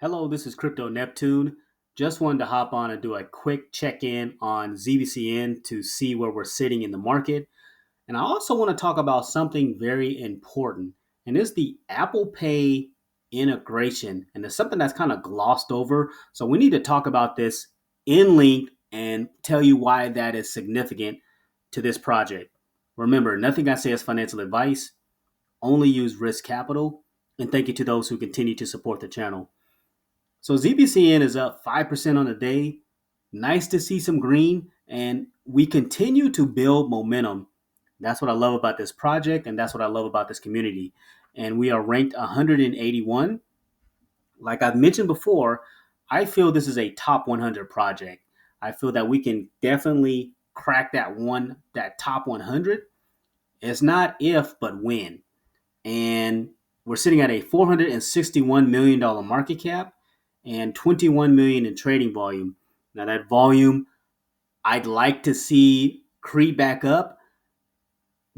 Hello, this is Crypto Neptune. Just wanted to hop on and do a quick check in on ZBCN to see where we're sitting in the market. And I also want to talk about something very important, and it's the Apple Pay integration. And it's something that's kind of glossed over. So we need to talk about this in length and tell you why that is significant to this project. Remember, nothing I say is financial advice, only use risk capital. And thank you to those who continue to support the channel. So ZBCN is up 5% on the day. Nice to see some green, and we continue to build momentum. That's what I love about this project, and that's what I love about this community. And we are ranked 181. Like I've mentioned before, I feel this is a top 100 project. I feel that we can definitely crack that top 100. It's not if, but when. And we're sitting at a $461 million market cap and 21 million in trading volume. Now that volume I'd like to see creep back up.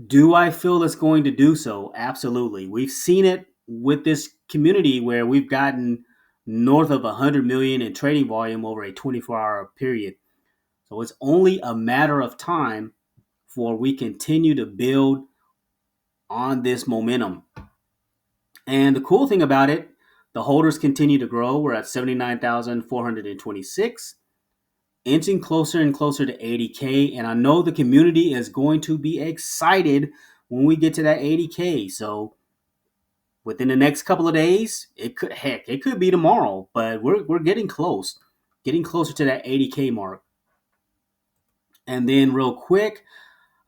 Do I feel it's going to do so? Absolutely. We've seen it with this community where we've gotten north of 100 million in trading volume over a 24-hour period. So it's only a matter of time for we continue to build on this momentum. And the cool thing about it, the holders continue to grow. We're at 79,426, inching closer and closer to 80K. And I know the community is going to be excited when we get to that 80K. So within the next couple of days, it could be tomorrow, but we're getting close, getting closer to that 80K mark. And then real quick,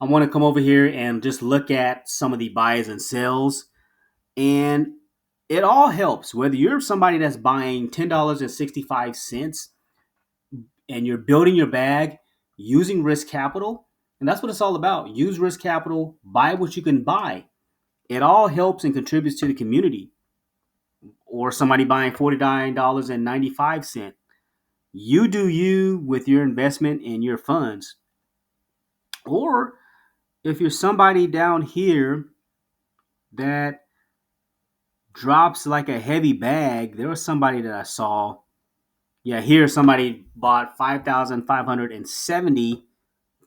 I want to come over here and just look at some of the buys and sells. And it all helps whether you're somebody that's buying $10.65 and you're building your bag using risk capital. And that's what it's all about. Use risk capital, buy what you can buy. It all helps and contributes to the community. Or somebody buying $49.95. You do you with your investment in your funds. Or if you're somebody down here that drops like a heavy bag, there was somebody that I saw. Yeah, here somebody bought 5,570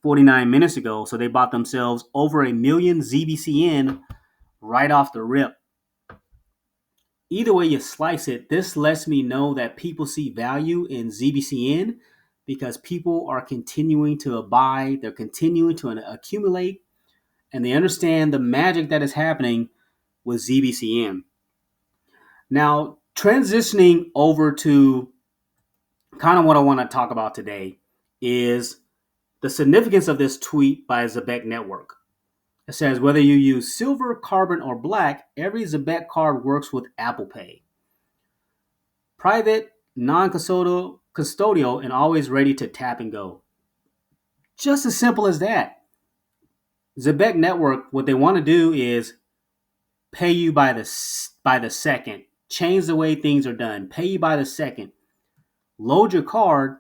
49 minutes ago. So they bought themselves over a million ZBCN right off the rip. Either way you slice it, this lets me know that people see value in ZBCN because people are continuing to buy, they're continuing to accumulate, and they understand the magic that is happening with ZBCN. Now, transitioning over to kind of what I want to talk about today is the significance of this tweet by Zebec Network. It says, whether you use silver, carbon, or black, every Zebec card works with Apple Pay. Private, non-custodial, and always ready to tap and go. Just as simple as that. Zebec Network, what they want to do is pay you by the second. Change the way things are done. Pay you by the second. Load your card,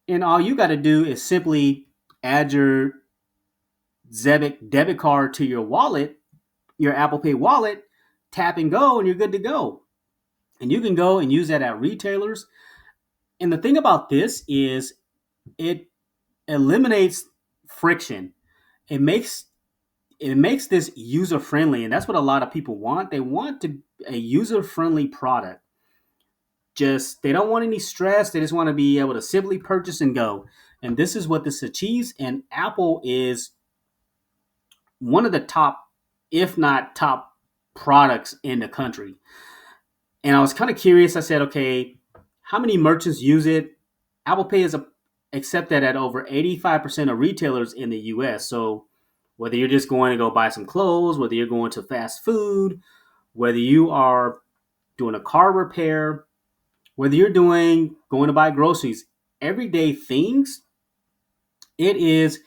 and all you got to do is simply add your Zebec debit card to your wallet, your Apple Pay wallet, tap and go, and you're good to go. And you can go and use that at retailers. And the thing about this is it eliminates friction. It makes this user friendly, and that's what a lot of people want. They want a user friendly product. Just they don't want any stress. They just want to be able to simply purchase and go. And this is what this achieves. And Apple is one of the top, if not top, products in the country. And I was kind of curious. I said, okay, how many merchants use it? Apple Pay is accepted at over 85% of retailers in the US. So whether you're just going to go buy some clothes, whether you're going to fast food, whether you are doing a car repair, whether you're going to buy groceries, everyday things, it is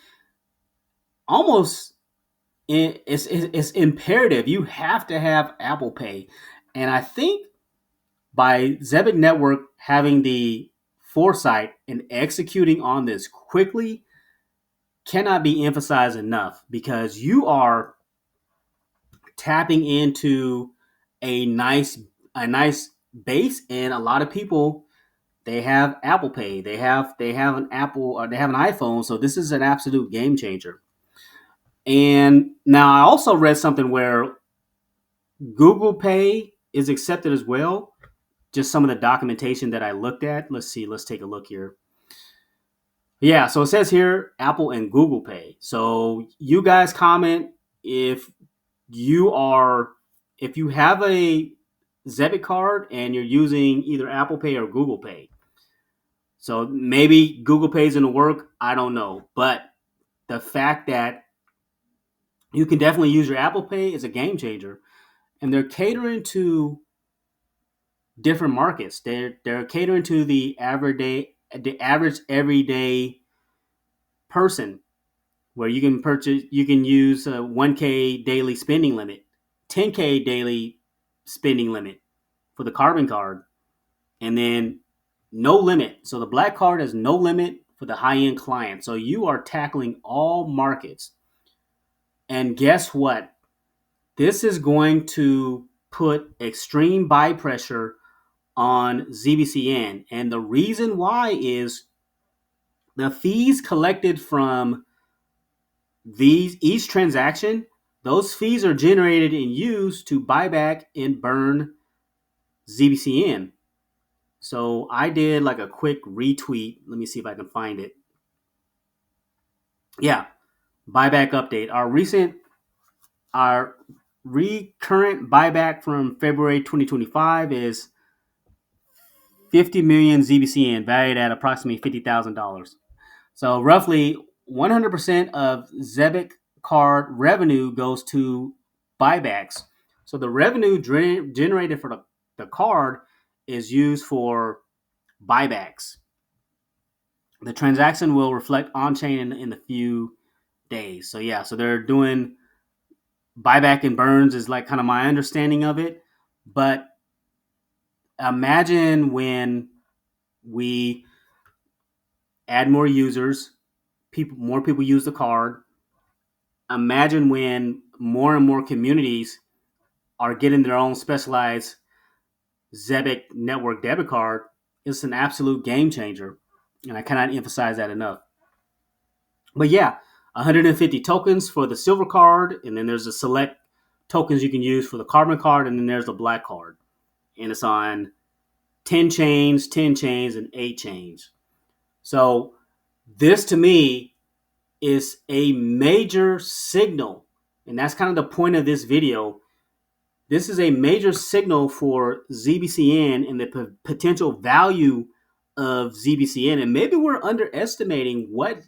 almost it's imperative. You have to have Apple Pay. And I think by Zebec Network having the foresight and executing on this quickly cannot be emphasized enough, because you are tapping into a nice base, and a lot of people, they have Apple Pay, they have an Apple, or they have an iPhone. So this is an absolute game changer. And now I also read something where Google Pay is accepted as well. Just some of the documentation that I looked at. Let's see. Let's take a look here. Yeah, so it says here Apple and Google Pay. So you guys comment if you are if you have a Zebec card and you're using either Apple Pay or Google Pay. So maybe Google Pay is going to work. I don't know, but the fact that you can definitely use your Apple Pay is a game changer, and they're catering to different markets. They're catering to the average everyday person, where you can use a 1K daily spending limit, 10K daily spending limit for the carbon card, and then no limit. So the black card has no limit for the high end client. So you are tackling all markets. And guess what? This is going to put extreme buy pressure on ZBCN. And the reason why is the fees collected from each transaction, those fees are generated and used to buy back and burn ZBCN. So I did like a quick retweet. Let me see if I can find it. Yeah, buyback update. Our recurrent buyback from February 2025 is 50 million ZBCN, valued at approximately $50,000. So roughly 100% of Zebec card revenue goes to buybacks. So the revenue generated for the card is used for buybacks. The transaction will reflect on chain in a few days. So yeah, so they're doing buyback and burns is like kind of my understanding of it. But imagine when we add more users, more people use the card. Imagine when more and more communities are getting their own specialized Zebec network debit card. It's an absolute game changer, and I cannot emphasize that enough. But yeah, 150 tokens for the silver card, and then there's a select tokens you can use for the carbon card, and then there's the black card, and it's on 10 chains, 10 chains, and 8 chains. So this to me is a major signal, and that's kind of the point of this video. This is a major signal for ZBCN and the potential value of ZBCN, and maybe we're underestimating what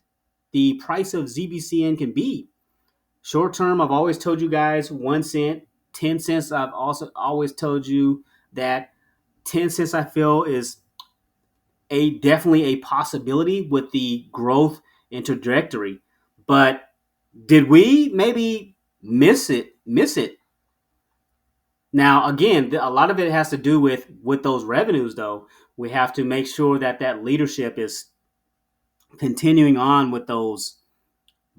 the price of ZBCN can be. Short term, I've always told you guys 1 cent, 10 cents. I've also always told you that 10 cents I feel is definitely a possibility with the growth and trajectory. But did we maybe miss it? Now, again, a lot of it has to do with those revenues, though. We have to make sure that leadership is continuing on with those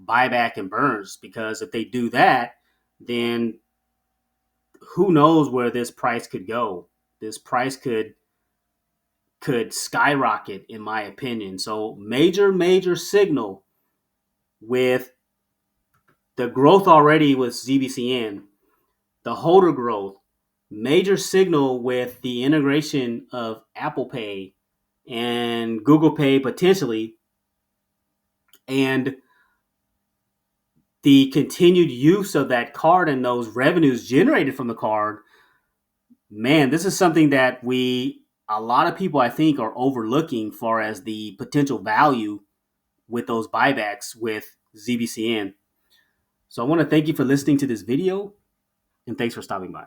buyback and burns, because if they do that, then who knows where this price could go. This price could skyrocket, in my opinion. So major signal with the growth already with ZBCN, the holder growth, major signal with the integration of Apple Pay and Google Pay potentially, and the continued use of that card and those revenues generated from the card. Man, this is something that a lot of people I think are overlooking far as the potential value with those buybacks with ZBCN. So I want to thank you for listening to this video, and thanks for stopping by.